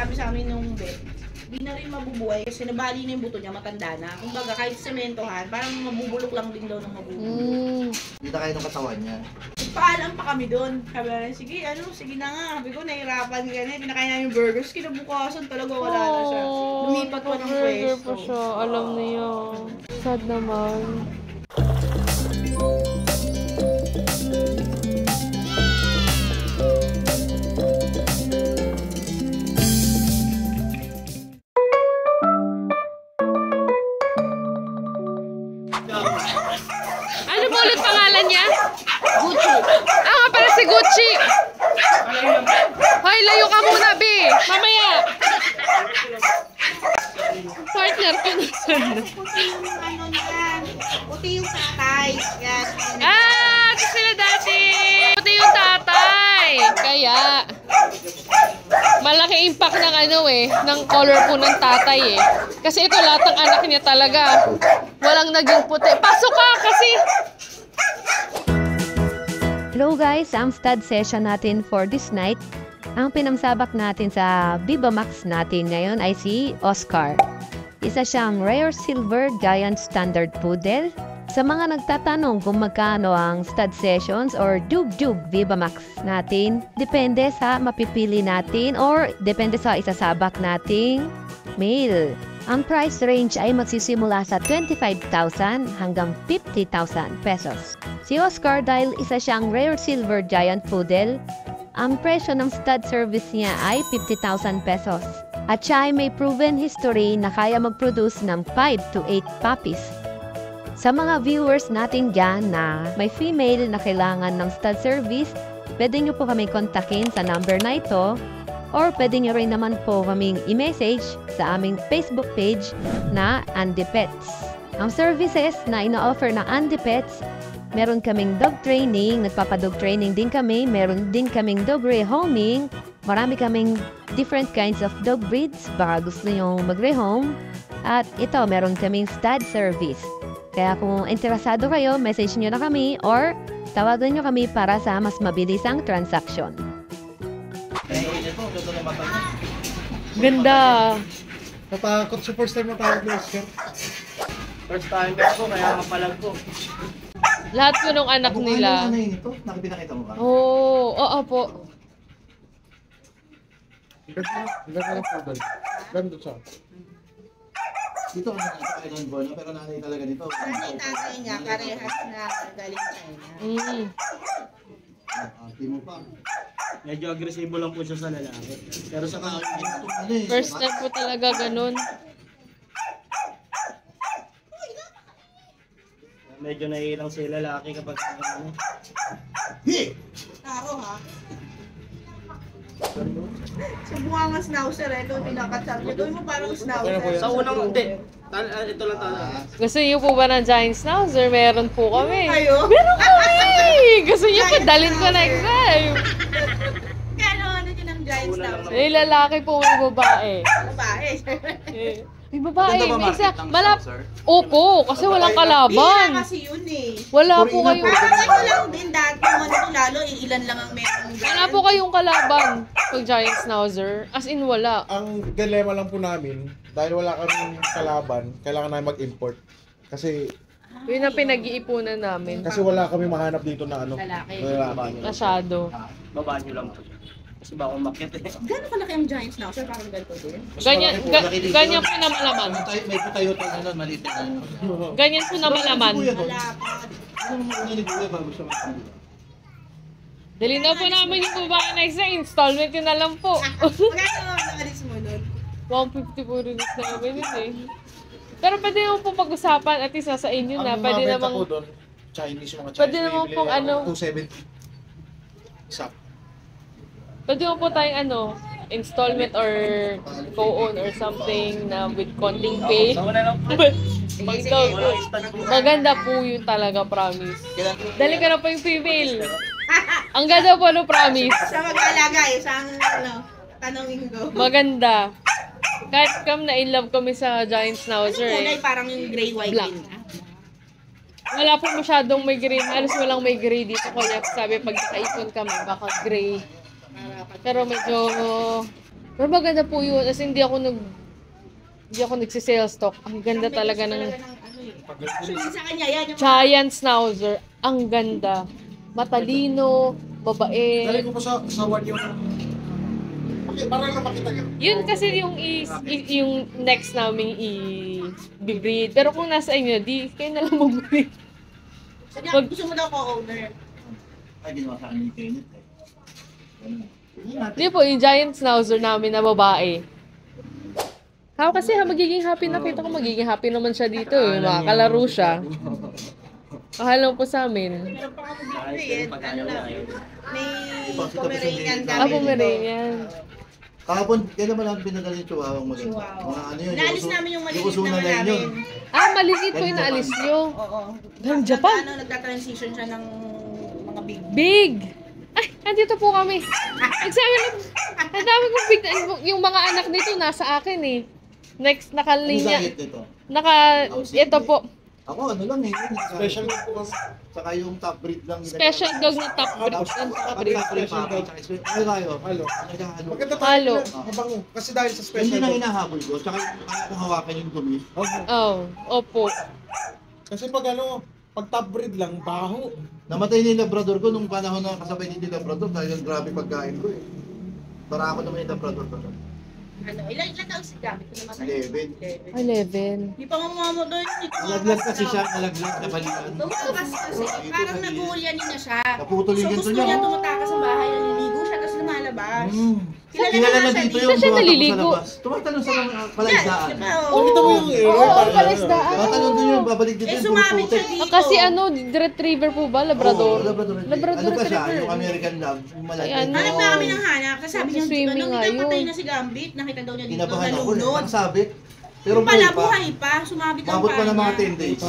sabi sa amin nung vet, di na rin mabubuhay kasi nabali na yung buto niya, matanda na. Kumbaga kahit sementohan, parang mabubulok lang din daw ng mabubulok. Hindi na kayo ng katawan niya. Paalam pa kami doon. Sabi na, sige na nga. Sabi ko, nahirapan ka na. Pinakain namin yung burgers. Kinabukasan talaga wala na siya. Lumipat pa ng burger pwesto. pa siya. Alam niya. Sad naman. Ano po ulit pangalan niya? Gucci. Ah, nga pala si Gucci. Hoy, layo ka muna, B. Mamaya. Partner ko na sana. Ano yan? Puti yung tatay. Yan. Ah, ito sila dati. Ito yung tatay. Kaya, malaki impact ng ng color po ng tatay eh. Kasi ito lahat ng anak niya talaga. Walang naging puti. Pasok ka kasi. Hello guys, ang stud session natin for this night. Ang pinamsabak natin sa Viva Max natin ngayon ay si Oscar. Isa siyang rare silver giant standard poodle. Sa mga nagtatanong kung magkano ang stud sessions or Dug Viva Max natin, depende sa mapipili natin or depende sa isasabak nating male. Ang price range ay magsisimula sa 25,000 hanggang 50,000 pesos. Si Oscar dahil isa siyang rare silver giant poodle, ang presyo ng stud service niya ay 50,000 pesos. At siya ay may proven history na kaya mag-produce ng 5 to 8 puppies. Sa mga viewers natin dyan na may female na kailangan ng stud service, pwede nyo po kami kontakin sa number na ito or pwede nyo rin naman po kaming i-message sa aming Facebook page na Andy Pets. Ang services na ina-offer ng Andy Pets, meron kaming dog training, nagpapadog training din kami, meron din kaming dog rehoming, marami kaming different kinds of dog breeds, baka gusto nyo mag-rehome, at ito, meron kaming stud service. Kaya kung interesado kayo, message nyo na kami or tawagan nyo kami para sa mas mabilisang transaction. Ganda. Natakot sa first time matawag ni Oscar. First time ko, kaya mapalag ko. Lahat po nung anak nila. Ano yun ito? Nakita mo ba? Oo po. Ganda ng poodle. Ganda siya. Dito ano ito island born pero nanay talaga dito. Yung tatay niya, parehas na galing China. Timo pa. Medyo agresibo lang po siya sa lalaki. Pero sa mga First time po talaga ganun. medyo naiilang sa lalaki kapag ano. Taro ha? Subukan nga schnauzer eh. Ito pinakatsar niya. Gawin mo parang schnauzer. Sa unang, hindi. Ito lang tala. Gusto niyo po ba ng giant schnauzer? Meron po kami. Kayo? Meron kami! Gusto niyo po, dalhin ko next time. Kano ano yun ang giant schnauzer? Eh, lalaki po, may babae. Babae. May babae, Ganda ba may isa. market ng schnauzer? Opo, kasi walang Hindi kalaban. na kasi yun eh. Wala po kayo. Parang ito lang din dati. Ano lalo, ilan lang ang meron. Wala po kayong kalaban pag giant schnauzer. As in, wala. Ang dilemma lang po namin, dahil wala kaming kalaban, kailangan namin mag-import. Kasi Yun ang pinag-iipunan namin. wala kami mahanap dito na ano. Lalaki. Lalaki. Masyado. Babaan nyo lang po siya. Kasi baka umakyat eh. Gano'n kalaki ang giant schnauzer? Parang ganito din. Ganyan po na malaman. May putayo tayo na maliit. Ganyan po na malaman. Wala pa. Ano mo una ni Kuya bago siya magkano? Dali na po namin yung babae next na installment yun na lang po. Magkano ang nakalis mo nun? 150 po rin namin yun eh. Pero pwede naman po pag-usapan at isa sa inyo na. Ang Pwede mga benta namang ko doon, Chinese, mga Chinese. Pwede naman bibili pong ako, ano. 270. Isa. Pwede mo po tayong installment or co-own or something na with konting pay. Sa una lang po. Maganda po yun talaga, promise. Dali ka na po yung female. Ang ganda po, no, promise. Sa mag-alaga eh. Sa ano, tanongin ko. Maganda. Kahit na in love kami sa giant schnauzer Kulay eh. parang yung gray-white Black. din. Wala po masyadong may gray. Halos walang may gray dito. Kaya sabi pag nakaipon kami, baka gray. Pero medyo Pero maganda po yun. As in, hindi ako nagsisales talk. Ang ganda talaga ng Sa kanya, yan yung giant schnauzer. Ang ganda. Matalino, babae. Dali ko pa sa one yung... Okay, parang lang makita nyo. Yun kasi yung next namin i-breed. Pero kung nasa inyo, di kayo na lang mag-breed. Sabi niya, gusto mo daw co-owner. Ay, ginawa sa akin ni Kenneth eh. Di po, yung giant schnauzer namin na babae. Ako kasi magiging happy, nakita ko magiging happy naman siya dito eh. Makakalaro siya. Akala po sa amin. Meron pa kami dito eh. Ano lang, may Pomeranian kami. Pomeranian. Kahapon, kailan ba namin pinadala yung chihuahua maganda? Chihuahua. Mga ano yun, Naalis namin yung maliit usunan naman na yun namin. yun. Maliliit po yung naalis nyo. Oo. Galing Japan. Nagta-transition siya ng mga big. Big! Ay, andito po kami. Nagsabi lang, ang dami kong big, yung mga anak nito nasa akin eh. Next, Ano nakalinya. diet nito? Ito po, Ako ano lang eh. Special dog po kasi. Saka yung top breed lang. special dog na top breed. Ang top breed. Special dog. Ano tayo? Halo. Nagkahalo. Maganda Halo. tayo na mabango. Kasi dahil sa Hindi special na dog. hinahabol ko. Tsaka kaya kong hawakan yung dumi. Oh, opo. Kasi pag pag top breed lang, baho. Namatay ni Labrador ko nung panahon na kasabay ni Labrador dahil ang grabe pagkain ko eh. Para ako naman yung Labrador ko. Ilan taon si Gabby kung namatay? 11. 11. Di pa mamamo doon. Nalaglag kasi siya, nalaglag, nabalian. Tumakas kasi, parang nag-uulyanin na siya. Naputol yung So ganito gusto niya. niya tumatakas sa bahay, naliligo siya, tapos lumalabas. Kilala na dito yung Saan siya naliligo? sa labas. Tumatalon sa palaisdaan. Diba? Nakita mo yung error. Oo, parang palaisdaan. Tumatalon doon yung babalik dito Eh, yung sumabit siya puputik. dito. Kasi retriever po ba? Labrador? Oo, Labrador. Labrador Ano pa siya? retriever. Yung American Lab. Yung malaki. Ay, ano? Hanap na kami ng hanap. Kasi sabi niya, Swimming nung nga patay yun. na si Gambit, nakita daw niya dito, Kinabahan ako. nalunod. Nakasabit. Pero Yung pala, buhay pa. buhay pa. Sumabit ang Mabot pa ng mga niya. 10 days.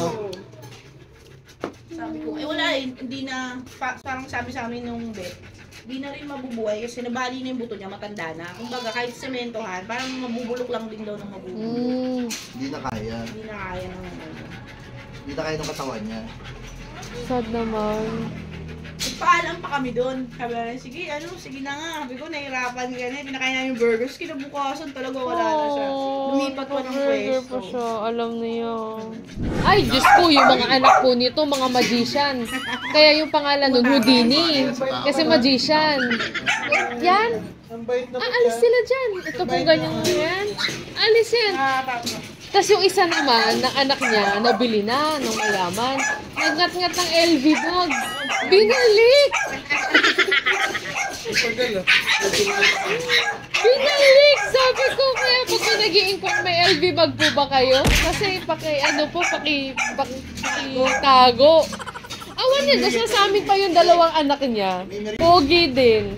Sabi ko, wala eh, hindi na, parang sabi sa amin nung vet, hindi na rin mabubuhay kasi nabali na yung buto niya, matanda na. Kumbaga, kahit sementohan, parang mabubulok lang din daw ng mabubulok. Hindi na kaya. Hindi na kaya ng Hindi na kaya ng katawan niya. Sad naman. Paalam pa kami doon. Sabi na, sige na nga. Sabi ko, nahirapan ka na. Pinakain namin yung burgers. Kinabukasan talaga wala na siya. Lumipat pa ng burger pwesto. pa siya. Alam niya. Ay, Diyos po, yung mga anak po nito, mga magician. Kaya yung pangalan nun, Houdini. Kasi magician. Yan. Ang bait na Alis sila dyan. Ito pong ganyan yan. Alis yan. Tapos yung isa naman, na anak niya, nabili na nung mayaman. Nagngat-ngat ng LV bag. Binalik! Binalik! Sabi ko, kaya pag nag-i-inquire, may LV bag po ba kayo? Kasi pakitago. Awan niya, gusto sa amin pa yung dalawang anak niya. Pogi din.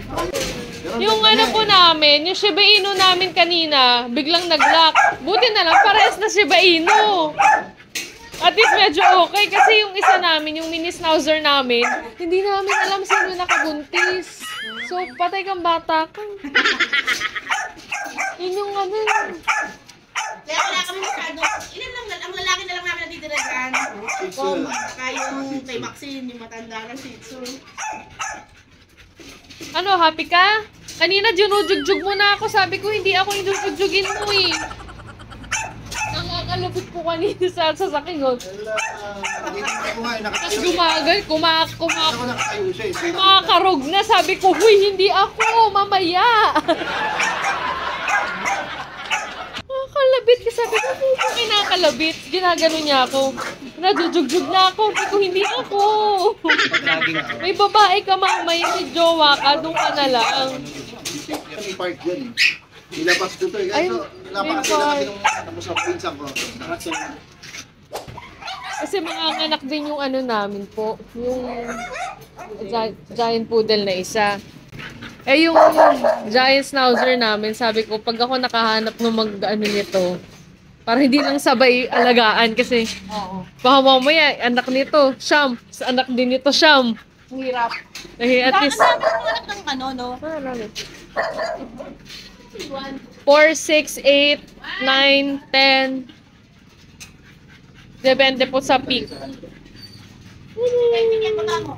Yung ano po namin, yung Shiba Inu namin kanina, biglang nag-lock. Buti na lang, parehas na Shiba Inu. At least medyo okay kasi yung isa namin, yung mini schnauzer namin, hindi namin alam sino nakabuntis. So, patay kang bata ka. Yun yung ano. Kaya wala kami masyado. Ilan lang, ang lalaki na lang namin natitira dyan. Kaya yung kay Maxine, yung matanda na Shih Tzu. Ano, happy ka? Kanina ginujugjug mo na ako. Sabi ko, hindi ako yung jugjugin mo eh. Nakakalupit po kanina sa sakingot. Tapos gumagal, Nakatayo siya eh. kumakarog na. Sabi ko, huy, hindi ako, mamaya. Nakakalabit ka. Sabi ko, hindi ko kinakalabit. Ginagano niya ako. Najujugjug na ako. Sabi ko, hindi ako. May babae ka mamaya, may jowa ka, doon ka na lang. May part dyan eh. Nilabas dito eh. Ay, Kaso, may napakasila part. kami nung tapos ang pinsan ko. Kasi mga anak din yung ano namin po. Yung giant poodle na isa. Eh yung giant schnauzer namin, sabi ko, pag ako nakahanap ng mag-ano nito, para hindi lang sabay alagaan kasi baka mamaya, anak nito, Sham. Sa anak din nito, Sham. Ang hirap. Eh, at least, Ang anak ng ano, no? 4, 6, 8, 9, 10. Depende po sa peak. Bigyan mo na ako.